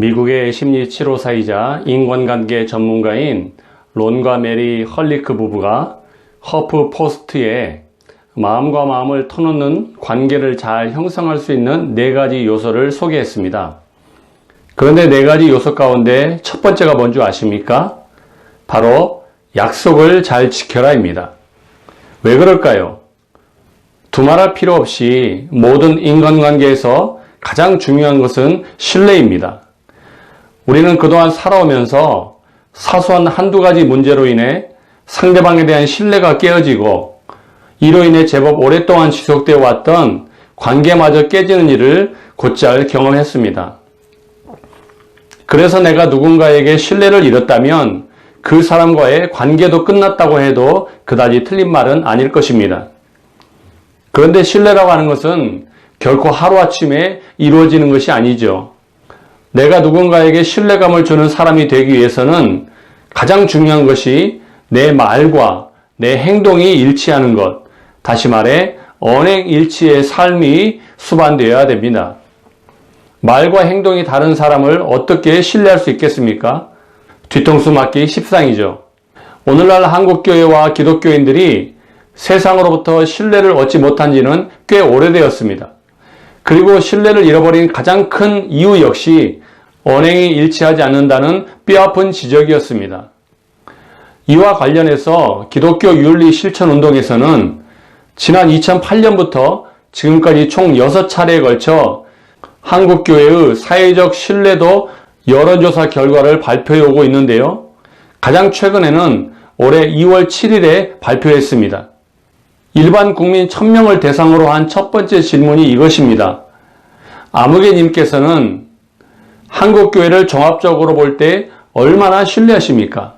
미국의 심리치료사이자 인간관계 전문가인 론과 메리 헐리크 부부가 허프포스트에 마음과 마음을 터놓는 관계를 잘 형성할 수 있는 4가지 요소를 소개했습니다. 그런데 4가지 요소 가운데 첫 번째가 뭔지 아십니까? 바로 약속을 잘 지켜라입니다. 왜 그럴까요? 두말할 필요 없이 모든 인간관계에서 가장 중요한 것은 신뢰입니다. 우리는 그동안 살아오면서 사소한 한두 가지 문제로 인해 상대방에 대한 신뢰가 깨어지고 이로 인해 제법 오랫동안 지속되어 왔던 관계마저 깨지는 일을 곧잘 경험했습니다. 그래서 내가 누군가에게 신뢰를 잃었다면 그 사람과의 관계도 끝났다고 해도 그다지 틀린 말은 아닐 것입니다. 그런데 신뢰라고 하는 것은 결코 하루아침에 이루어지는 것이 아니죠. 내가 누군가에게 신뢰감을 주는 사람이 되기 위해서는 가장 중요한 것이 내 말과 내 행동이 일치하는 것, 다시 말해 언행일치의 삶이 수반되어야 됩니다. 말과 행동이 다른 사람을 어떻게 신뢰할 수 있겠습니까? 뒤통수 맞기 십상이죠. 오늘날 한국교회와 기독교인들이 세상으로부터 신뢰를 얻지 못한 지는 꽤 오래되었습니다. 그리고 신뢰를 잃어버린 가장 큰 이유 역시 언행이 일치하지 않는다는 뼈아픈 지적이었습니다. 이와 관련해서 기독교 윤리 실천운동에서는 지난 2008년부터 지금까지 총 6차례에 걸쳐 한국교회의 사회적 신뢰도 여론조사 결과를 발표해 오고 있는데요. 가장 최근에는 올해 2월 7일에 발표했습니다. 일반 국민 1000명을 대상으로 한 첫 번째 질문이 이것입니다. 아무개님께서는 한국교회를 종합적으로 볼 때 얼마나 신뢰하십니까?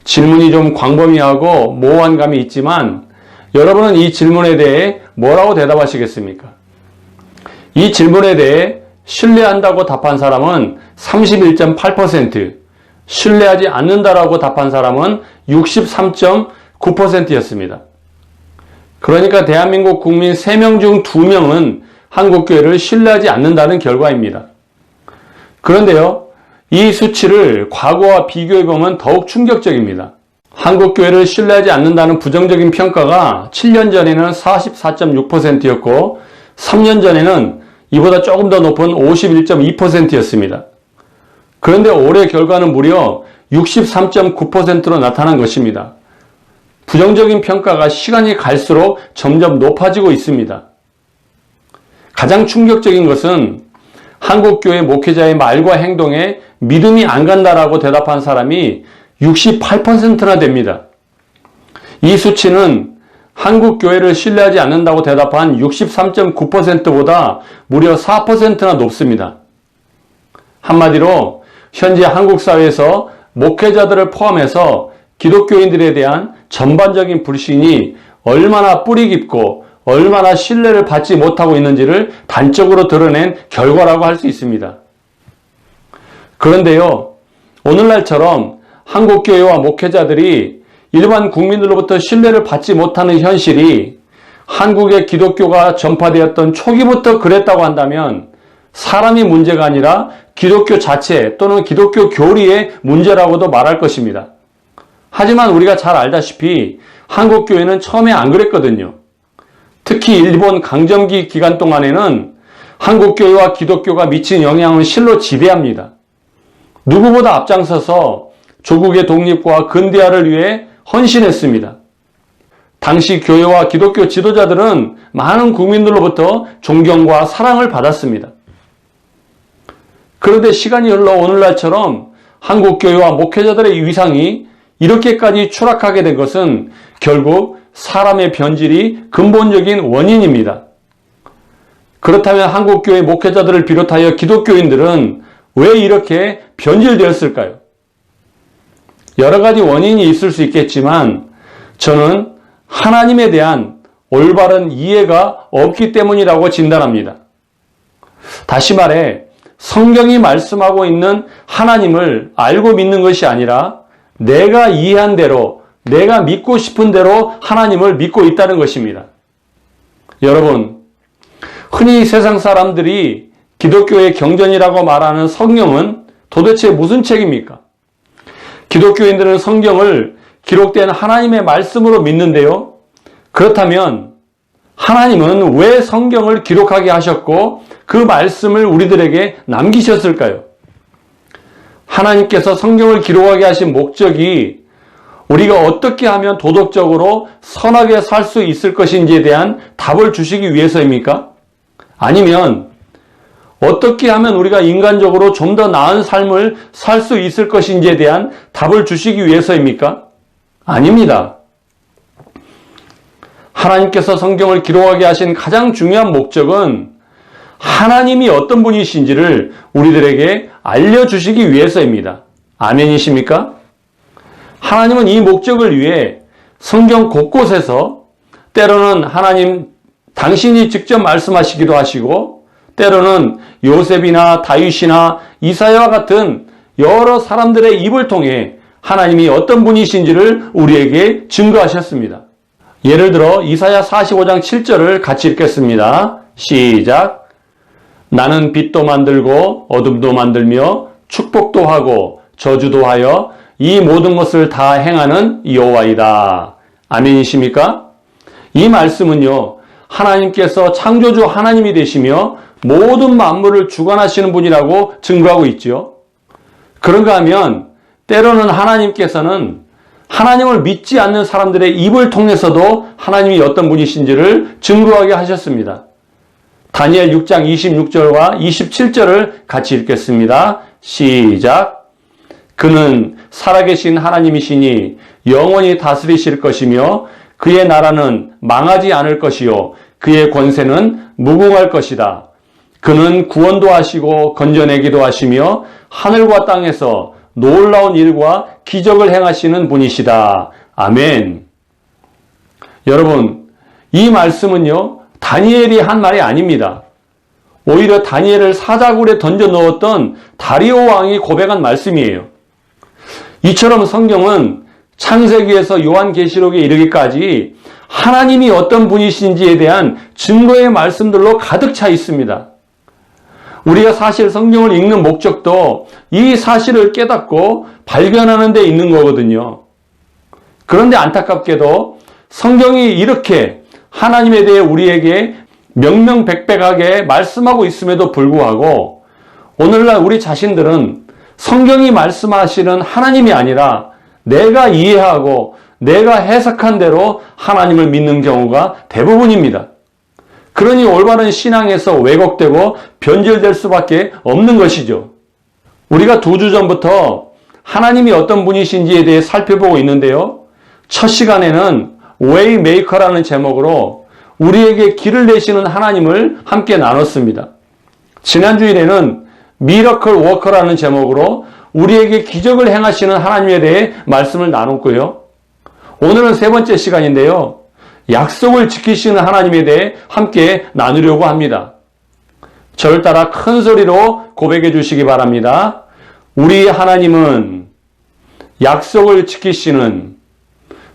질문이 좀 광범위하고 모호한 감이 있지만 여러분은 이 질문에 대해 뭐라고 대답하시겠습니까? 이 질문에 대해 신뢰한다고 답한 사람은 31.8%, 신뢰하지 않는다라고 답한 사람은 63.9%였습니다. 그러니까 대한민국 국민 3명 중 2명은 한국교회를 신뢰하지 않는다는 결과입니다. 그런데요, 이 수치를 과거와 비교해보면 더욱 충격적입니다. 한국교회를 신뢰하지 않는다는 부정적인 평가가 7년 전에는 44.6%였고 3년 전에는 이보다 조금 더 높은 51.2%였습니다. 그런데 올해 결과는 무려 63.9%로 나타난 것입니다. 부정적인 평가가 시간이 갈수록 점점 높아지고 있습니다. 가장 충격적인 것은 한국교회 목회자의 말과 행동에 믿음이 안 간다라고 대답한 사람이 68%나 됩니다. 이 수치는 한국교회를 신뢰하지 않는다고 대답한 63.9%보다 무려 4%나 높습니다. 한마디로 현재 한국 사회에서 목회자들을 포함해서 기독교인들에 대한 전반적인 불신이 얼마나 뿌리 깊고 얼마나 신뢰를 받지 못하고 있는지를 단적으로 드러낸 결과라고 할 수 있습니다. 그런데요, 오늘날처럼 한국교회와 목회자들이 일반 국민들로부터 신뢰를 받지 못하는 현실이 한국의 기독교가 전파되었던 초기부터 그랬다고 한다면 사람이 문제가 아니라 기독교 자체 또는 기독교 교리의 문제라고도 말할 것입니다. 하지만 우리가 잘 알다시피 한국교회는 처음에 안 그랬거든요. 특히 일본 강점기 기간 동안에는 한국교회와 기독교가 미친 영향은 실로 지배합니다. 누구보다 앞장서서 조국의 독립과 근대화를 위해 헌신했습니다. 당시 교회와 기독교 지도자들은 많은 국민들로부터 존경과 사랑을 받았습니다. 그런데 시간이 흘러 오늘날처럼 한국교회와 목회자들의 위상이 이렇게까지 추락하게 된 것은 결국 사람의 변질이 근본적인 원인입니다. 그렇다면 한국교회 목회자들을 비롯하여 기독교인들은 왜 이렇게 변질되었을까요? 여러 가지 원인이 있을 수 있겠지만 저는 하나님에 대한 올바른 이해가 없기 때문이라고 진단합니다. 다시 말해 성경이 말씀하고 있는 하나님을 알고 믿는 것이 아니라 내가 이해한 대로, 내가 믿고 싶은 대로 하나님을 믿고 있다는 것입니다. 여러분, 흔히 세상 사람들이 기독교의 경전이라고 말하는 성경은 도대체 무슨 책입니까? 기독교인들은 성경을 기록된 하나님의 말씀으로 믿는데요. 그렇다면 하나님은 왜 성경을 기록하게 하셨고 그 말씀을 우리들에게 남기셨을까요? 하나님께서 성경을 기록하게 하신 목적이 우리가 어떻게 하면 도덕적으로 선하게 살 수 있을 것인지에 대한 답을 주시기 위해서입니까? 아니면 어떻게 하면 우리가 인간적으로 좀 더 나은 삶을 살 수 있을 것인지에 대한 답을 주시기 위해서입니까? 아닙니다. 하나님께서 성경을 기록하게 하신 가장 중요한 목적은 하나님이 어떤 분이신지를 우리들에게 알려주시기 위해서입니다. 아멘이십니까? 하나님은 이 목적을 위해 성경 곳곳에서 때로는 하나님 당신이 직접 말씀하시기도 하시고 때로는 요셉이나 다윗이나 이사야와 같은 여러 사람들의 입을 통해 하나님이 어떤 분이신지를 우리에게 증거하셨습니다. 예를 들어 이사야 45장 7절을 같이 읽겠습니다. 시작. 나는 빛도 만들고 어둠도 만들며 축복도 하고 저주도 하여 이 모든 것을 다 행하는 여호와이다. 아멘이십니까? 이 말씀은요, 하나님께서 창조주 하나님이 되시며 모든 만물을 주관하시는 분이라고 증거하고 있죠. 그런가 하면 때로는 하나님께서는 하나님을 믿지 않는 사람들의 입을 통해서도 하나님이 어떤 분이신지를 증거하게 하셨습니다. 다니엘 6장 26절과 27절을 같이 읽겠습니다. 시작. 그는 살아계신 하나님이시니 영원히 다스리실 것이며 그의 나라는 망하지 않을 것이요 그의 권세는 무궁할 것이다. 그는 구원도 하시고 건져내기도 하시며 하늘과 땅에서 놀라운 일과 기적을 행하시는 분이시다. 아멘. 여러분, 이 말씀은요, 다니엘이 한 말이 아닙니다. 오히려 다니엘을 사자굴에 던져 넣었던 다리오 왕이 고백한 말씀이에요. 이처럼 성경은 창세기에서 요한계시록에 이르기까지 하나님이 어떤 분이신지에 대한 증거의 말씀들로 가득 차 있습니다. 우리가 사실 성경을 읽는 목적도 이 사실을 깨닫고 발견하는 데 있는 거거든요. 그런데 안타깝게도 성경이 이렇게 하나님에 대해 우리에게 명명백백하게 말씀하고 있음에도 불구하고 오늘날 우리 자신들은 성경이 말씀하시는 하나님이 아니라 내가 이해하고 내가 해석한 대로 하나님을 믿는 경우가 대부분입니다. 그러니 올바른 신앙에서 왜곡되고 변질될 수밖에 없는 것이죠. 우리가 2주 전부터 하나님이 어떤 분이신지에 대해 살펴보고 있는데요. 첫 시간에는 웨이메이커라는 제목으로 우리에게 길을 내시는 하나님을 함께 나눴습니다. 지난 주일에는 미러클 워커라는 제목으로 우리에게 기적을 행하시는 하나님에 대해 말씀을 나눴고요. 오늘은 세 번째 시간인데요. 약속을 지키시는 하나님에 대해 함께 나누려고 합니다. 저를 따라 큰 소리로 고백해 주시기 바랍니다. 우리 하나님은 약속을 지키시는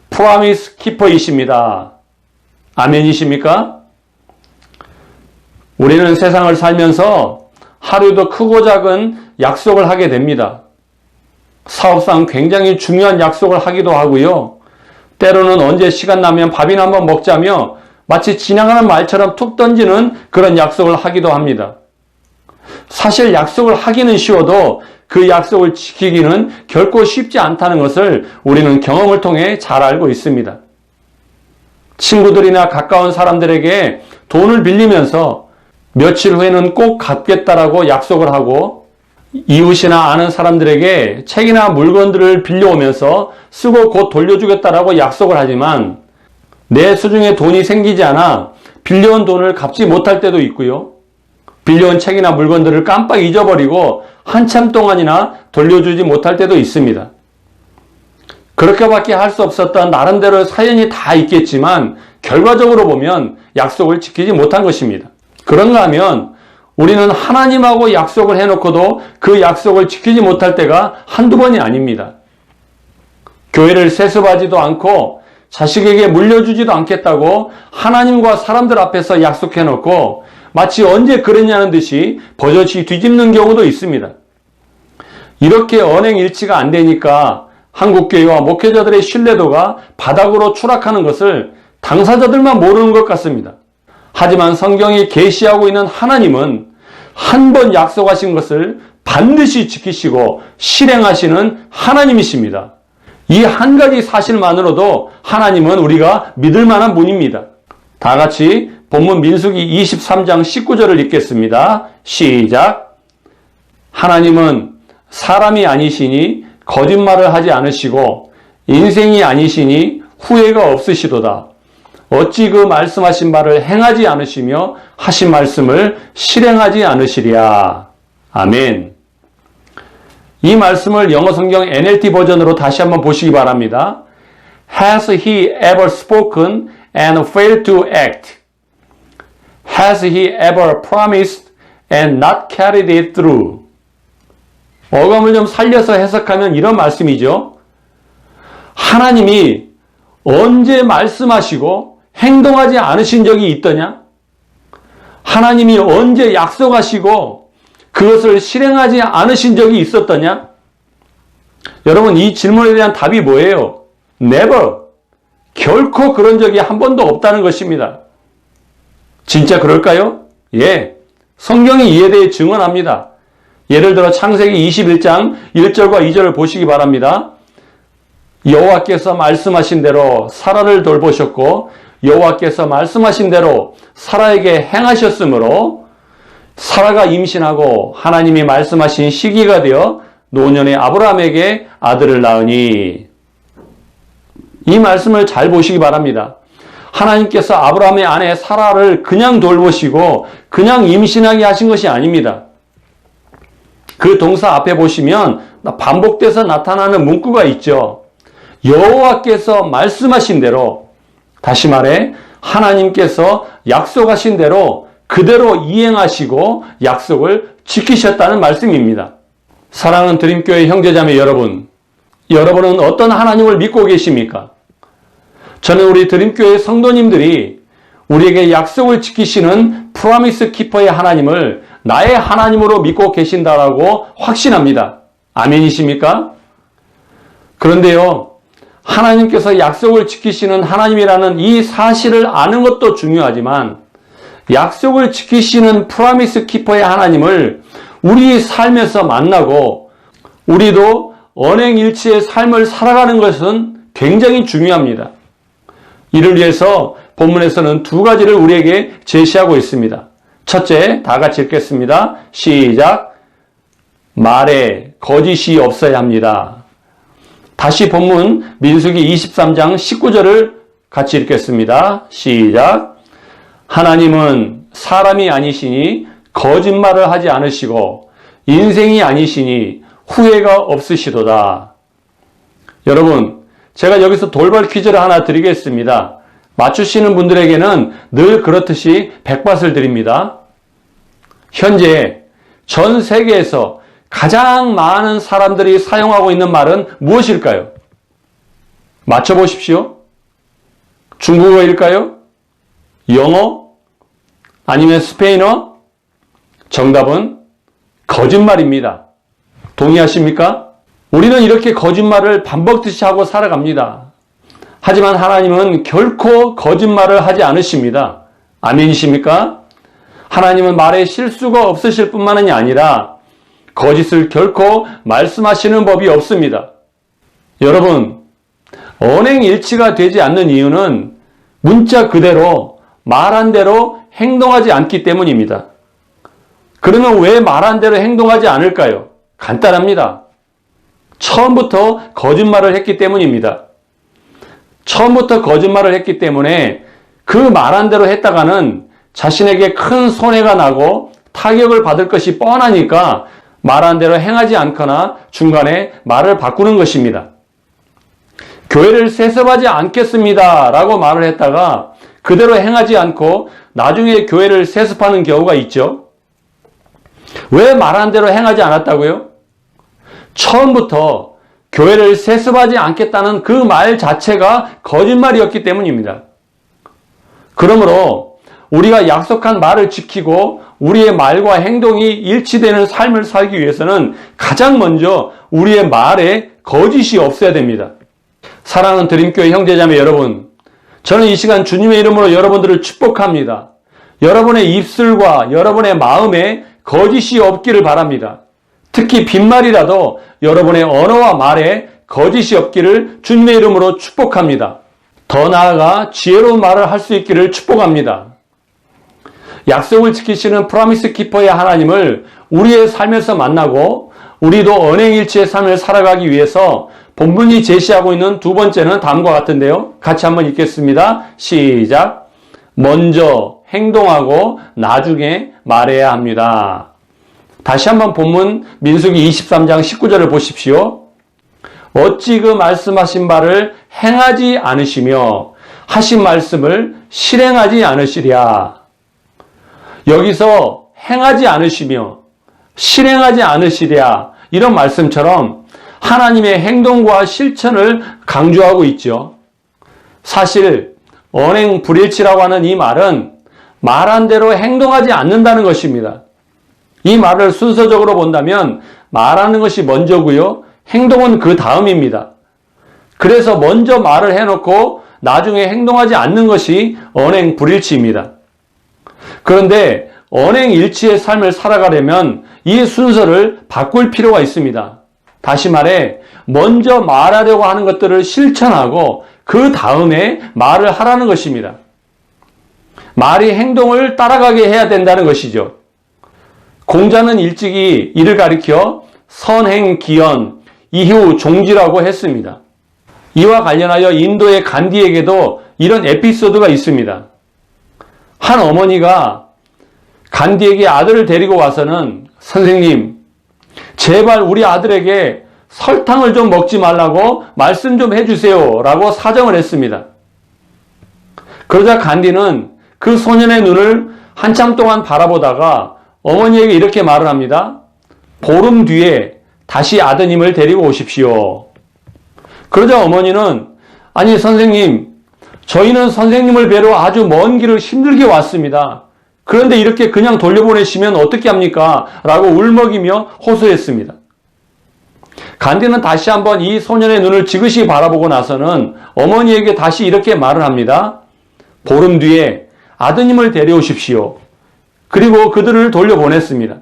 프로미스 키퍼이십니다. 아멘이십니까? 우리는 세상을 살면서 하루도 크고 작은 약속을 하게 됩니다. 사업상 굉장히 중요한 약속을 하기도 하고요. 때로는 언제 시간 나면 밥이나 한번 먹자며 마치 지나가는 말처럼 툭 던지는 그런 약속을 하기도 합니다. 사실 약속을 하기는 쉬워도 그 약속을 지키기는 결코 쉽지 않다는 것을 우리는 경험을 통해 잘 알고 있습니다. 친구들이나 가까운 사람들에게 돈을 빌리면서 며칠 후에는 꼭 갚겠다라고 약속을 하고 이웃이나 아는 사람들에게 책이나 물건들을 빌려오면서 쓰고 곧 돌려주겠다라고 약속을 하지만 내 수중에 돈이 생기지 않아 빌려온 돈을 갚지 못할 때도 있고요. 빌려온 책이나 물건들을 깜빡 잊어버리고 한참 동안이나 돌려주지 못할 때도 있습니다. 그렇게밖에 할 수 없었던 나름대로의 사연이 다 있겠지만 결과적으로 보면 약속을 지키지 못한 것입니다. 그런가 하면 우리는 하나님하고 약속을 해놓고도 그 약속을 지키지 못할 때가 한두 번이 아닙니다. 교회를 세습하지도 않고 자식에게 물려주지도 않겠다고 하나님과 사람들 앞에서 약속해놓고 마치 언제 그랬냐는 듯이 버젓이 뒤집는 경우도 있습니다. 이렇게 언행일치가 안 되니까 한국교회와 목회자들의 신뢰도가 바닥으로 추락하는 것을 당사자들만 모르는 것 같습니다. 하지만 성경이 계시하고 있는 하나님은 한 번 약속하신 것을 반드시 지키시고 실행하시는 하나님이십니다. 이 한 가지 사실만으로도 하나님은 우리가 믿을 만한 분입니다. 다 같이 본문 민수기 23장 19절을 읽겠습니다. 시작. 하나님은 사람이 아니시니 거짓말을 하지 않으시고 인생이 아니시니 후회가 없으시도다. 어찌 그 말씀하신 바를 행하지 않으시며 하신 말씀을 실행하지 않으시랴. 아멘. 이 말씀을 영어 성경 NLT 버전으로 다시 한번 보시기 바랍니다. Has he ever spoken and failed to act? Has he ever promised and not carried it through? 어감을 좀 살려서 해석하면 이런 말씀이죠. 하나님이 언제 말씀하시고 행동하지 않으신 적이 있더냐? 하나님이 언제 약속하시고 그것을 실행하지 않으신 적이 있었더냐? 여러분, 이 질문에 대한 답이 뭐예요? Never. 결코 그런 적이 한 번도 없다는 것입니다. 진짜 그럴까요? 예. 성경이 이에 대해 증언합니다. 예를 들어 창세기 21장 1절과 2절을 보시기 바랍니다. 여호와께서 말씀하신 대로 사라를 돌보셨고 여호와께서 말씀하신 대로 사라에게 행하셨으므로 사라가 임신하고 하나님이 말씀하신 시기가 되어 노년의 아브라함에게 아들을 낳으니. 이 말씀을 잘 보시기 바랍니다. 하나님께서 아브라함의 아내 사라를 그냥 돌보시고 그냥 임신하게 하신 것이 아닙니다. 그 동사 앞에 보시면 반복돼서 나타나는 문구가 있죠. 여호와께서 말씀하신 대로, 다시 말해 하나님께서 약속하신 대로 그대로 이행하시고 약속을 지키셨다는 말씀입니다. 사랑하는 드림교회 형제자매 여러분, 여러분은 어떤 하나님을 믿고 계십니까? 저는 우리 드림교회 성도님들이 우리에게 약속을 지키시는 프로미스 키퍼의 하나님을 나의 하나님으로 믿고 계신다라고 확신합니다. 아멘이십니까? 그런데요, 하나님께서 약속을 지키시는 하나님이라는 이 사실을 아는 것도 중요하지만 약속을 지키시는 프로미스 키퍼의 하나님을 우리 삶에서 만나고 우리도 언행일치의 삶을 살아가는 것은 굉장히 중요합니다. 이를 위해서 본문에서는 두 가지를 우리에게 제시하고 있습니다. 첫째, 다 같이 읽겠습니다. 시작. 말에 거짓이 없어야 합니다. 다시 본문 민수기 23장 19절을 같이 읽겠습니다. 시작. 하나님은 사람이 아니시니 거짓말을 하지 않으시고 인생이 아니시니 후회가 없으시도다. 여러분, 제가 여기서 돌발 퀴즈를 하나 드리겠습니다. 맞추시는 분들에게는 늘 그렇듯이 백밭을 드립니다. 현재 전 세계에서 가장 많은 사람들이 사용하고 있는 말은 무엇일까요? 맞춰보십시오. 중국어일까요? 영어? 아니면 스페인어? 정답은 거짓말입니다. 동의하십니까? 우리는 이렇게 거짓말을 반복듯이 하고 살아갑니다. 하지만 하나님은 결코 거짓말을 하지 않으십니다. 아멘이십니까? 하나님은 말에 실수가 없으실 뿐만이 아니라 거짓을 결코 말씀하시는 법이 없습니다. 여러분, 언행일치가 되지 않는 이유는 문자 그대로 말한 대로 행동하지 않기 때문입니다. 그러면 왜 말한 대로 행동하지 않을까요? 간단합니다. 처음부터 거짓말을 했기 때문입니다. 처음부터 거짓말을 했기 때문에 그 말한 대로 했다가는 자신에게 큰 손해가 나고 타격을 받을 것이 뻔하니까 말한 대로 행하지 않거나 중간에 말을 바꾸는 것입니다. 교회를 세습하지 않겠습니다 라고 말을 했다가 그대로 행하지 않고 나중에 교회를 세습하는 경우가 있죠. 왜 말한 대로 행하지 않았다고요? 처음부터 교회를 세습하지 않겠다는 그 말 자체가 거짓말이었기 때문입니다. 그러므로 우리가 약속한 말을 지키고 우리의 말과 행동이 일치되는 삶을 살기 위해서는 가장 먼저 우리의 말에 거짓이 없어야 됩니다. 사랑하는 드림교회 형제자매 여러분, 저는 이 시간 주님의 이름으로 여러분들을 축복합니다. 여러분의 입술과 여러분의 마음에 거짓이 없기를 바랍니다. 특히 빈말이라도 여러분의 언어와 말에 거짓이 없기를 주님의 이름으로 축복합니다. 더 나아가 지혜로운 말을 할 수 있기를 축복합니다. 약속을 지키시는 프로미스 키퍼의 하나님을 우리의 삶에서 만나고 우리도 언행일치의 삶을 살아가기 위해서 본문이 제시하고 있는 두 번째는 다음과 같은데요. 같이 한번 읽겠습니다. 시작. 먼저 행동하고 나중에 말해야 합니다. 다시 한번 본문 민수기 23장 19절을 보십시오. 어찌 그 말씀하신 바를 행하지 않으시며 하신 말씀을 실행하지 않으시랴. 여기서 행하지 않으시며 실행하지 않으시랴 이런 말씀처럼 하나님의 행동과 실천을 강조하고 있죠. 사실 언행 불일치라고 하는 이 말은 말한 대로 행동하지 않는다는 것입니다. 이 말을 순서적으로 본다면 말하는 것이 먼저고요. 행동은 그 다음입니다. 그래서 먼저 말을 해놓고 나중에 행동하지 않는 것이 언행 불일치입니다. 그런데 언행 일치의 삶을 살아가려면 이 순서를 바꿀 필요가 있습니다. 다시 말해 먼저 말하려고 하는 것들을 실천하고 그 다음에 말을 하라는 것입니다. 말이 행동을 따라가게 해야 된다는 것이죠. 공자는 일찍이 이를 가리켜 선행기연, 이후 종지라고 했습니다. 이와 관련하여 인도의 간디에게도 이런 에피소드가 있습니다. 한 어머니가 간디에게 아들을 데리고 와서는 선생님, 제발 우리 아들에게 설탕을 좀 먹지 말라고 말씀 좀 해주세요 라고 사정을 했습니다. 그러자 간디는 그 소년의 눈을 한참 동안 바라보다가 어머니에게 이렇게 말을 합니다. 보름 뒤에 다시 아드님을 데리고 오십시오. 그러자 어머니는 아니 선생님, 저희는 선생님을 뵈러 아주 먼 길을 힘들게 왔습니다. 그런데 이렇게 그냥 돌려보내시면 어떻게 합니까? 라고 울먹이며 호소했습니다. 간디는 다시 한번 이 소년의 눈을 지그시 바라보고 나서는 어머니에게 다시 이렇게 말을 합니다. 보름 뒤에 아드님을 데려오십시오. 그리고 그들을 돌려보냈습니다.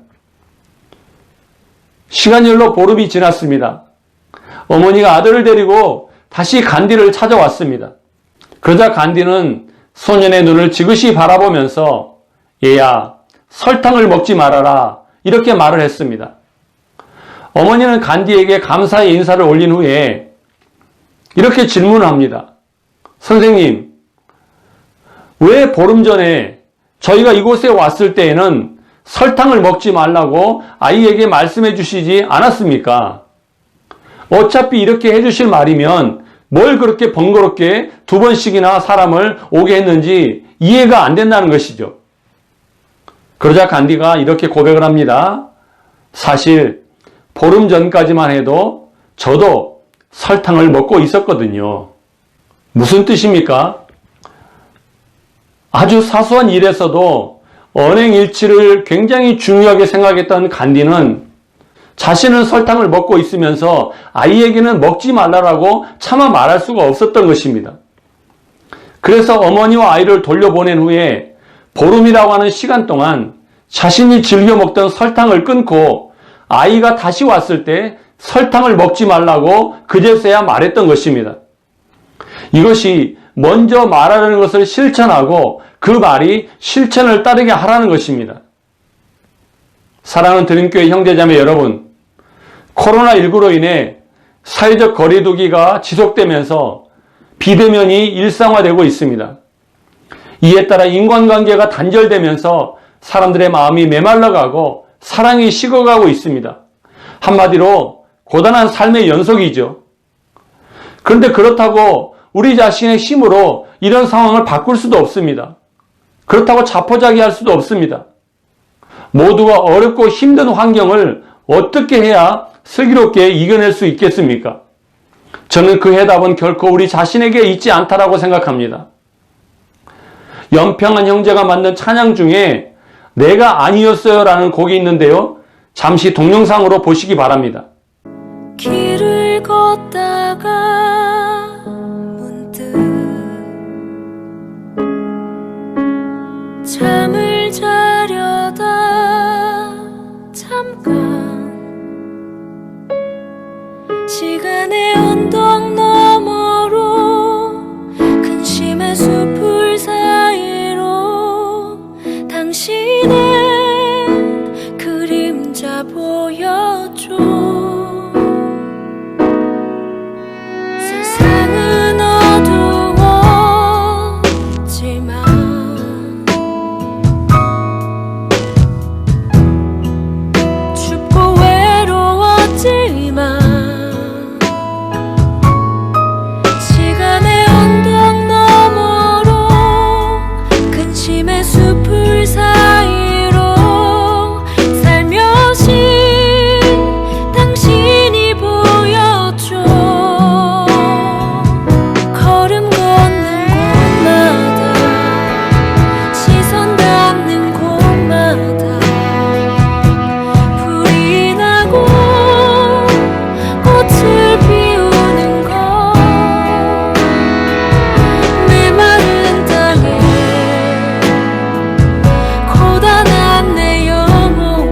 시간이 흘러 보름이 지났습니다. 어머니가 아들을 데리고 다시 간디를 찾아왔습니다. 그러자 간디는 소년의 눈을 지그시 바라보면서 얘야, 설탕을 먹지 말아라 이렇게 말을 했습니다. 어머니는 간디에게 감사의 인사를 올린 후에 이렇게 질문을 합니다. 선생님, 왜 보름 전에 저희가 이곳에 왔을 때에는 설탕을 먹지 말라고 아이에게 말씀해 주시지 않았습니까? 어차피 이렇게 해주실 말이면 뭘 그렇게 번거롭게 두 번씩이나 사람을 오게 했는지 이해가 안 된다는 것이죠. 그러자 간디가 이렇게 고백을 합니다. 사실 보름 전까지만 해도 저도 설탕을 먹고 있었거든요. 무슨 뜻입니까? 아주 사소한 일에서도 언행일치를 굉장히 중요하게 생각했던 간디는 자신은 설탕을 먹고 있으면서 아이에게는 먹지 말라고 차마 말할 수가 없었던 것입니다. 그래서 어머니와 아이를 돌려보낸 후에 보름이라고 하는 시간 동안 자신이 즐겨 먹던 설탕을 끊고 아이가 다시 왔을 때 설탕을 먹지 말라고 그제서야 말했던 것입니다. 이것이 먼저 말하는 것을 실천하고 그 말이 실천을 따르게 하라는 것입니다. 사랑하는 드림교회 형제자매 여러분, 코로나19로 인해 사회적 거리두기가 지속되면서 비대면이 일상화되고 있습니다. 이에 따라 인간관계가 단절되면서 사람들의 마음이 메말라가고 사랑이 식어가고 있습니다. 한마디로 고단한 삶의 연속이죠. 그런데 그렇다고 우리 자신의 힘으로 이런 상황을 바꿀 수도 없습니다. 그렇다고 자포자기할 수도 없습니다. 모두가 어렵고 힘든 환경을 어떻게 해야 슬기롭게 이겨낼 수 있겠습니까? 저는 그 해답은 결코 우리 자신에게 있지 않다라고 생각합니다. 연평한 형제가 만든 찬양 중에 내가 아니었어요 라는 곡이 있는데요. 잠시 동영상으로 보시기 바랍니다. 길을 걷다가 문득 잠을 자려다 잠깐 시간의 언덕 너머로 근심의 숲을 사이로 당신의 그림자 보여줘. 세상은 어두웠지만 춥고 외로웠지만 시간의 언덕 너머로 근심의 숲을 사이로 살며시 당신이 보여줘. 걸음 걷는 곳마다 시선 닿는 곳마다 불이 나고 꽃을 피우는 것 메마른 땅에 고단한 내 영혼에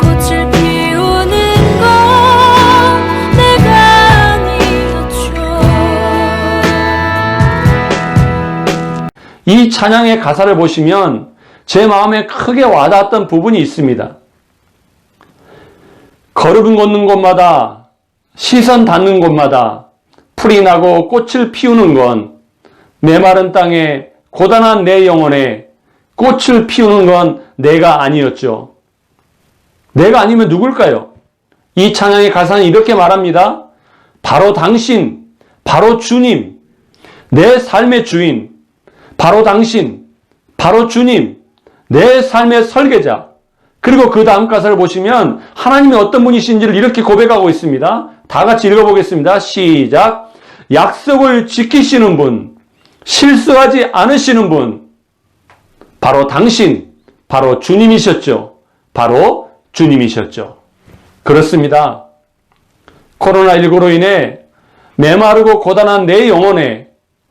꽃을 피우는 것 내가 아니었죠. 이 찬양의 가사를 보시면 제 마음에 크게 와닿았던 부분이 있습니다. 걸음 걷는 곳마다 시선 닿는 곳마다 풀이 나고 꽃을 피우는 건 메마른 땅에 고단한 내 영혼에 꽃을 피우는 건 내가 아니었죠. 내가 아니면 누굴까요? 이 찬양의 가사는 이렇게 말합니다. 바로 당신, 바로 주님, 내 삶의 주인, 바로 당신, 바로 주님, 내 삶의 설계자. 그리고 그 다음 가사를 보시면 하나님이 어떤 분이신지를 이렇게 고백하고 있습니다. 다 같이 읽어보겠습니다. 시작. 약속을 지키시는 분, 실수하지 않으시는 분, 바로 당신, 바로 주님이셨죠. 바로 주님이셨죠. 그렇습니다. 코로나19로 인해 메마르고 고단한 내 영혼에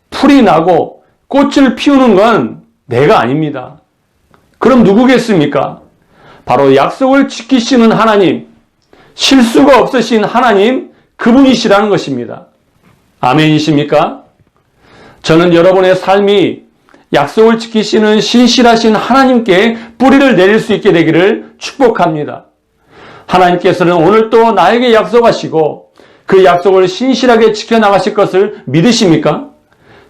풀이 나고 꽃을 피우는 건 내가 아닙니다. 그럼 누구겠습니까? 바로 약속을 지키시는 하나님, 실수가 없으신 하나님, 그분이시라는 것입니다. 아멘이십니까? 저는 여러분의 삶이 약속을 지키시는 신실하신 하나님께 뿌리를 내릴 수 있게 되기를 축복합니다. 하나님께서는 오늘 또 나에게 약속하시고 그 약속을 신실하게 지켜나가실 것을 믿으십니까?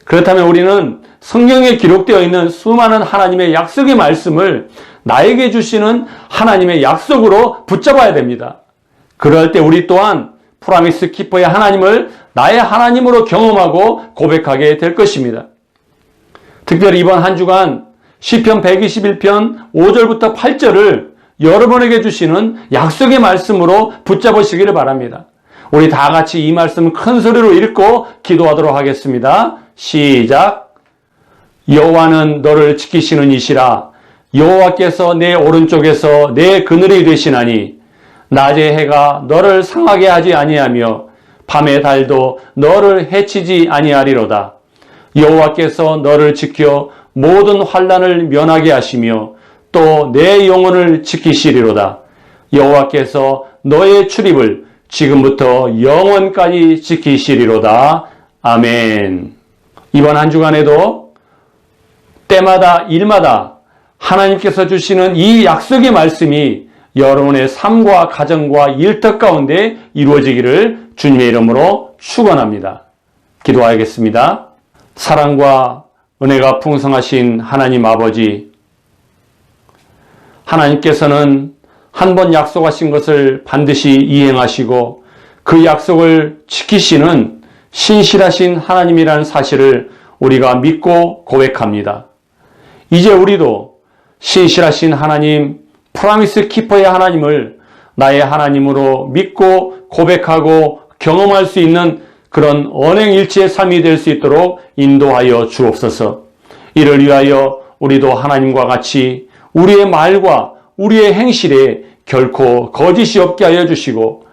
그렇다면 우리는 성경에 기록되어 있는 수많은 하나님의 약속의 말씀을 나에게 주시는 하나님의 약속으로 붙잡아야 됩니다. 그럴 때 우리 또한 프라미스 키퍼의 하나님을 나의 하나님으로 경험하고 고백하게 될 것입니다. 특별히 이번 한 주간 시편 121편 5절부터 8절을 여러분에게 주시는 약속의 말씀으로 붙잡으시기를 바랍니다. 우리 다 같이 이 말씀 큰 소리로 읽고 기도하도록 하겠습니다. 시작. 여호와는 너를 지키시는 이시라. 여호와께서 내 오른쪽에서 내 그늘이 되시나니 낮의 해가 너를 상하게 하지 아니하며 밤의 달도 너를 해치지 아니하리로다. 여호와께서 너를 지켜 모든 환난을 면하게 하시며 또 내 영혼을 지키시리로다. 여호와께서 너의 출입을 지금부터 영원까지 지키시리로다. 아멘. 이번 한 주간에도 때마다 일마다 하나님께서 주시는 이 약속의 말씀이 여러분의 삶과 가정과 일터 가운데 이루어지기를 주님의 이름으로 축원합니다. 기도하겠습니다. 사랑과 은혜가 풍성하신 하나님 아버지, 하나님께서는 한 번 약속하신 것을 반드시 이행하시고 그 약속을 지키시는 신실하신 하나님이라는 사실을 우리가 믿고 고백합니다. 이제 우리도 신실하신 하나님, 프라미스 키퍼의 하나님을 나의 하나님으로 믿고 고백하고 경험할 수 있는 그런 언행일치의 삶이 될 수 있도록 인도하여 주옵소서. 이를 위하여 우리도 하나님과 같이 우리의 말과 우리의 행실에 결코 거짓이 없게 하여 주시고,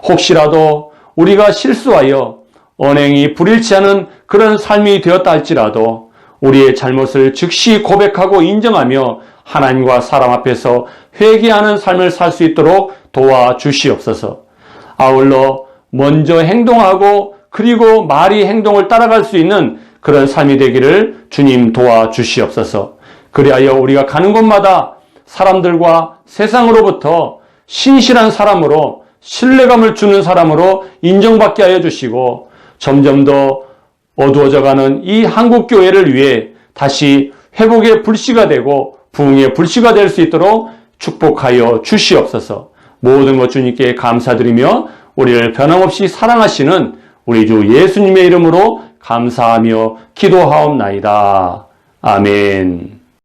혹시라도 우리가 실수하여 언행이 불일치하는 그런 삶이 되었다 할지라도 우리의 잘못을 즉시 고백하고 인정하며 하나님과 사람 앞에서 회개하는 삶을 살 수 있도록 도와주시옵소서. 아울러 먼저 행동하고 그리고 말이 행동을 따라갈 수 있는 그런 삶이 되기를 주님 도와주시옵소서. 그리하여 우리가 가는 곳마다 사람들과 세상으로부터 신실한 사람으로, 신뢰감을 주는 사람으로 인정받게 하여 주시고, 점점 더 어두워져가는 이 한국교회를 위해 다시 회복의 불씨가 되고 부흥의 불씨가 될 수 있도록 축복하여 주시옵소서. 모든 것 주님께 감사드리며 우리를 변함없이 사랑하시는 우리 주 예수님의 이름으로 감사하며 기도하옵나이다. 아멘.